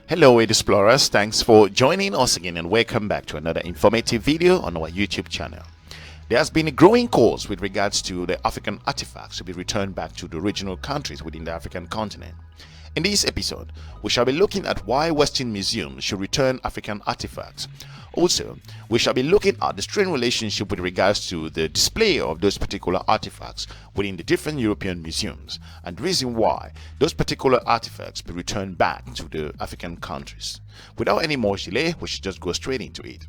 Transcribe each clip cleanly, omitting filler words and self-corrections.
Hello explorers, thanks for joining us again and welcome back to another informative video on our YouTube channel. There has been a growing cause with regards to the African artifacts to be returned back to the original countries within the African continent. In this episode, we shall be looking at why Western museums should return African artifacts. Also, we shall be looking at the strained relationship with regards to the display of those particular artifacts within the different European museums and the reason why those particular artifacts be returned back to the African countries. Without any more delay, we should just go straight into it.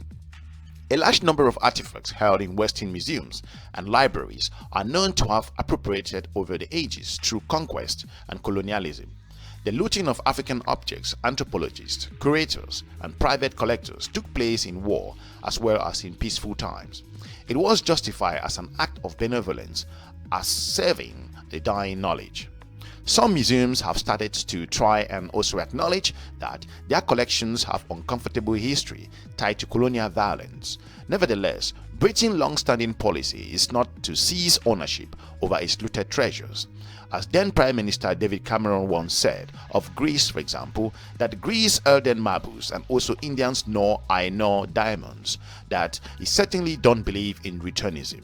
A large number of artifacts held in Western museums and libraries are known to have appropriated over the ages through conquest and colonialism. The looting of African objects, anthropologists, curators, and private collectors took place in war as well as in peaceful times. It was justified as an act of benevolence, as serving the dying knowledge. Some museums have started to try and also acknowledge that their collections have uncomfortable history tied to colonial violence. Nevertheless, Britain's long-standing policy is not to seize ownership over its looted treasures. As then Prime Minister David Cameron once said of Greece, for example, that Greece earthen marbles and also Indians know I know diamonds, that he certainly don't believe in returnism.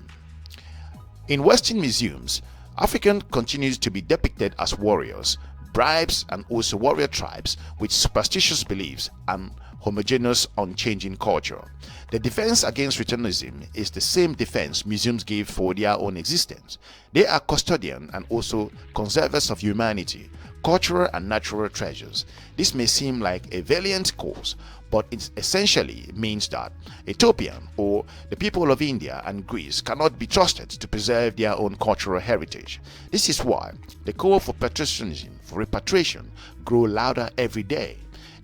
In Western museums, African continues to be depicted as warriors, bribes, and also warrior tribes with superstitious beliefs and homogeneous, unchanging culture. The defense against returnism is the same defense museums give for their own existence. They are custodians and also conservers of humanity, cultural and natural treasures. This may seem like a valiant cause, but it essentially means that Ethiopian or the people of India and Greece cannot be trusted to preserve their own cultural heritage. This is why the call for patriotism, for repatriation, grow louder every day.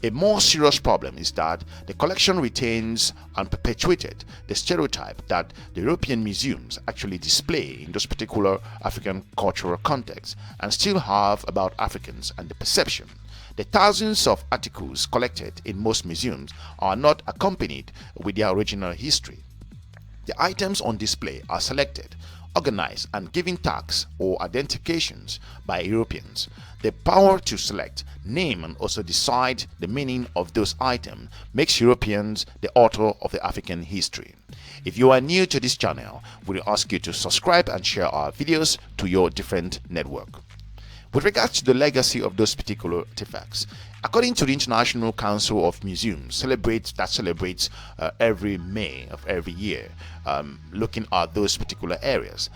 A more serious problem is that the collection retains and perpetuated the stereotype that the European museums actually display in those particular African cultural contexts and still have about Africans and the perception. The thousands of articles collected in most museums are not accompanied with their original history. The items on display are selected, organized, and given tags or identifications by Europeans. The power to select, name, and also decide the meaning of those items makes Europeans the author of the African history. If you are new to this channel, we will ask you to subscribe and share our videos to your different network. With regards to the legacy of those particular artifacts, according to the International Council of Museums, celebrates every May of every year, looking at those particular areas.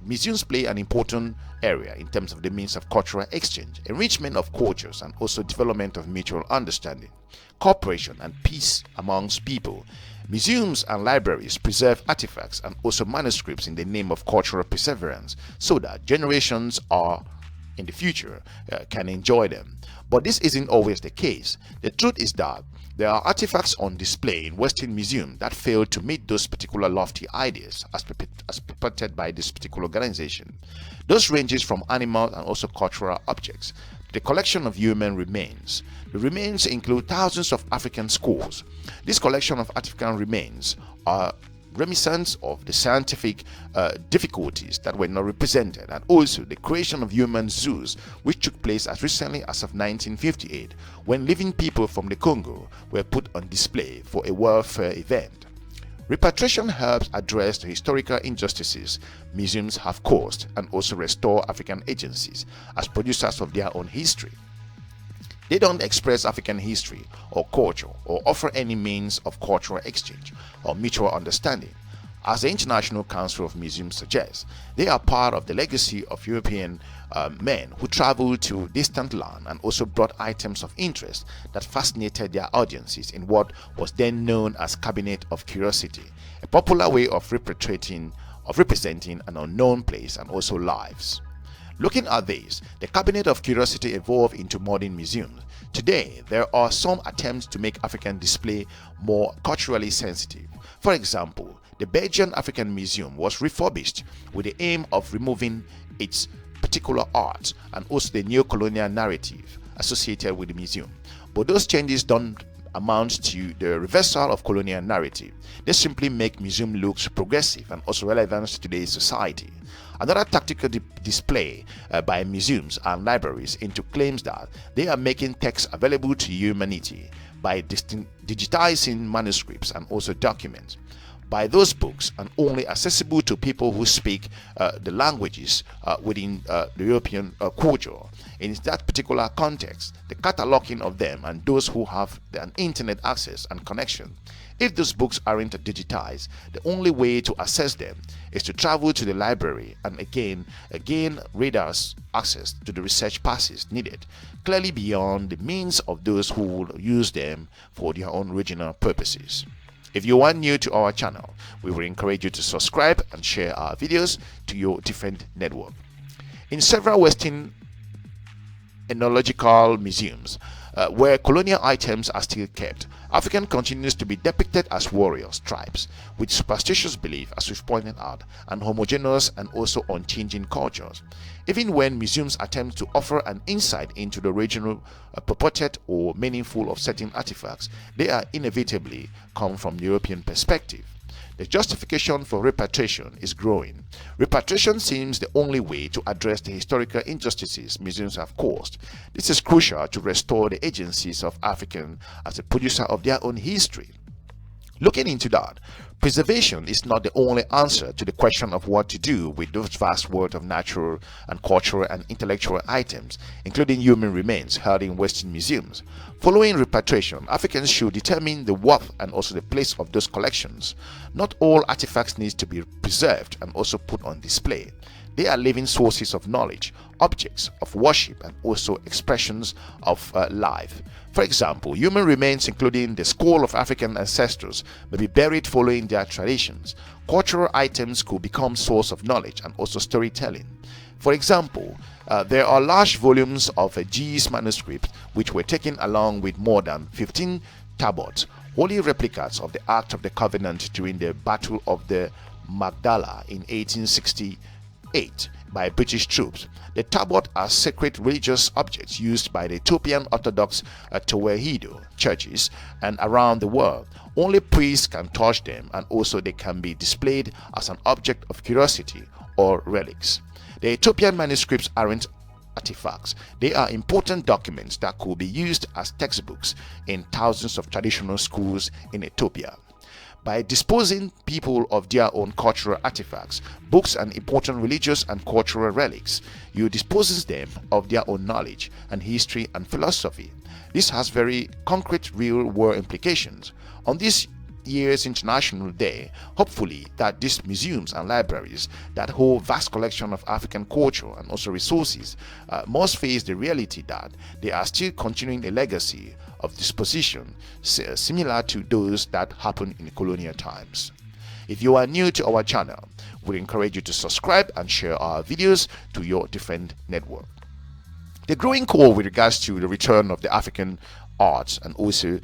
Museums play an important area in terms of the means of cultural exchange, enrichment of cultures, and also development of mutual understanding, cooperation, and peace amongst people. Museums and libraries preserve artifacts and also manuscripts in the name of cultural perseverance so that generations in the future can enjoy them. But this isn't always the case. The truth is that there are artifacts on display in Western museums that fail to meet those particular lofty ideas as purported by this particular organization. Those ranges from animal and also cultural objects to the collection of human remains. The remains include thousands of African skulls. This collection of African remains are reminiscent of the scientific difficulties that were not represented, and also the creation of human zoos, which took place as recently as of 1958 when living people from the Congo were put on display for a welfare event. Repatriation helps address the historical injustices museums have caused and also restore African agencies as producers of their own history. They don't express African history or culture or offer any means of cultural exchange or mutual understanding. As the International Council of Museums suggests, they are part of the legacy of European men who traveled to distant land and also brought items of interest that fascinated their audiences in what was then known as Cabinet of Curiosity, a popular way of representing an unknown place and also lives. Looking at this, the Cabinet of Curiosity evolved into modern museums. Today, there are some attempts to make African display more culturally sensitive. For example, the Belgian African Museum was refurbished with the aim of removing its particular art and also the neo-colonial narrative associated with the museum. But those changes don't amounts to the reversal of colonial narrative. They simply make museum looks progressive and also relevant to today's society. Another tactical display by museums and libraries into claims that they are making texts available to humanity by digitizing manuscripts and also documents. By those books and only accessible to people who speak the languages within the European culture. In that particular context, the cataloging of them and those who have an internet access and connection. If those books aren't digitized, the only way to access them is to travel to the library and again readers access to the research passes needed, clearly beyond the means of those who will use them for their own regional purposes. If you are new to our channel, we will encourage you to subscribe and share our videos to your different network. In several Western ethnological museums, where colonial items are still kept, African continues to be depicted as warriors, tribes, with superstitious belief, as we've pointed out, and homogeneous and also unchanging cultures. Even when museums attempt to offer an insight into the regional purported or meaningful of certain artifacts, they are inevitably come from European perspective. The justification for repatriation is growing. Repatriation seems the only way to address the historical injustices museums have caused. This is crucial to restore the agencies of African as a producer of their own history. Looking into that, preservation is not the only answer to the question of what to do with those vast world of natural and cultural and intellectual items, including human remains held in Western museums. Following repatriation, Africans should determine the worth and also the place of those collections. Not all artifacts need to be preserved and also put on display. They are living sources of knowledge, objects of worship, and also expressions of life. For example, human remains including the skull of African ancestors may be buried following their traditions. Cultural items could become source of knowledge and also storytelling. For example, there are large volumes of a G's manuscript which were taken along with more than 15 tablets, holy replicas of the Ark of the Covenant during the Battle of the Magdala in 1868 by British troops. The tablet are sacred religious objects used by the Ethiopian Orthodox Tewahedo churches and around the world. Only priests can touch them, and also they can be displayed as an object of curiosity or relics. The Ethiopian manuscripts aren't artifacts. They are important documents that could be used as textbooks in thousands of traditional schools in Ethiopia. By disposing people of their own cultural artifacts, books and important religious and cultural relics, you disposes them of their own knowledge and history and philosophy. This has very concrete real-world implications. On this year's International Day, hopefully that these museums and libraries that hold vast collection of African culture and also resources must face the reality that they are still continuing a legacy of disposition similar to those that happened in colonial times. If you are new to our channel, we encourage you to subscribe and share our videos to your different network. The growing call with regards to the return of the African arts and also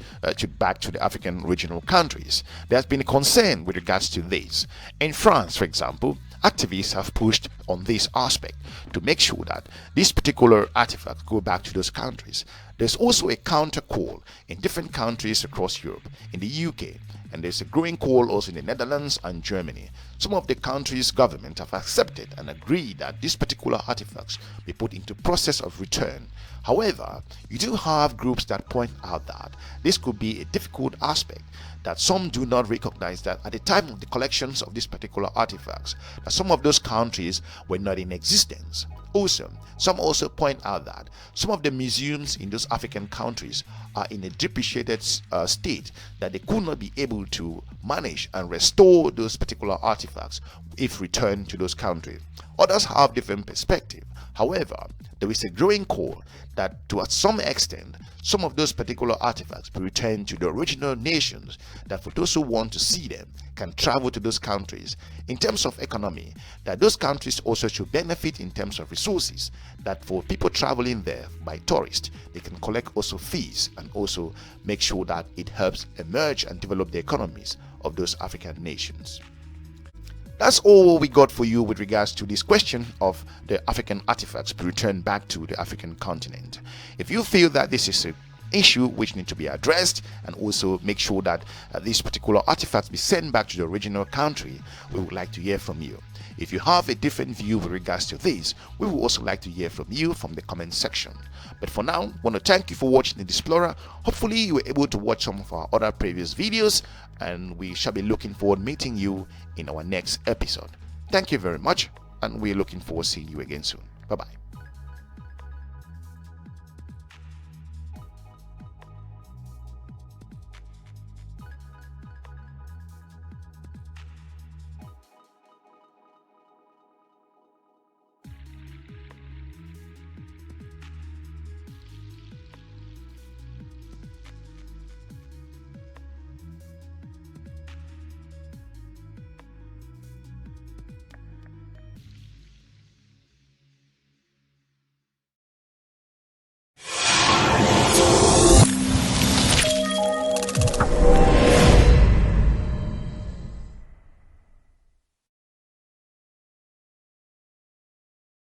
back to the African regional countries. There has been a concern with regards to this. In France, for example, activists have pushed on this aspect to make sure that these particular artifacts go back to those countries. There's also a counter call in different countries across Europe, in the UK, and there's a growing call also in the Netherlands and Germany. Some of the countries' government have accepted and agreed that these particular artifacts be put into process of return. However, you do have groups that point out that this could be a difficult aspect, that some do not recognize that at the time of the collections of these particular artifacts, that some of those countries were not in existence. Also, some also point out that some of the museums in those African countries are in a depreciated state, that they could not be able to manage and restore those particular artifacts if returned to those countries. Others have different perspective. However, there is a growing call that to some extent some of those particular artifacts be returned to the original nations, that for those who want to see them can travel to those countries. In terms of economy, that those countries also should benefit in terms of resources, that for people traveling there by tourists, they can collect also fees and also make sure that it helps emerge and develop the economies of those African nations. That's all we got for you with regards to this question of the African artifacts be returned back to the African continent. If you feel that this is a issue which need to be addressed, and also make sure that these particular artifacts be sent back to the original country, we would like to hear from you. If you have a different view with regards to this, we would also like to hear from you from the comment section. But for now, I want to thank you for watching the Explorer. Hopefully you were able to watch some of our other previous videos, and we shall be looking forward to meeting you in our next episode. Thank you very much, and we're looking forward to seeing you again soon. Bye bye.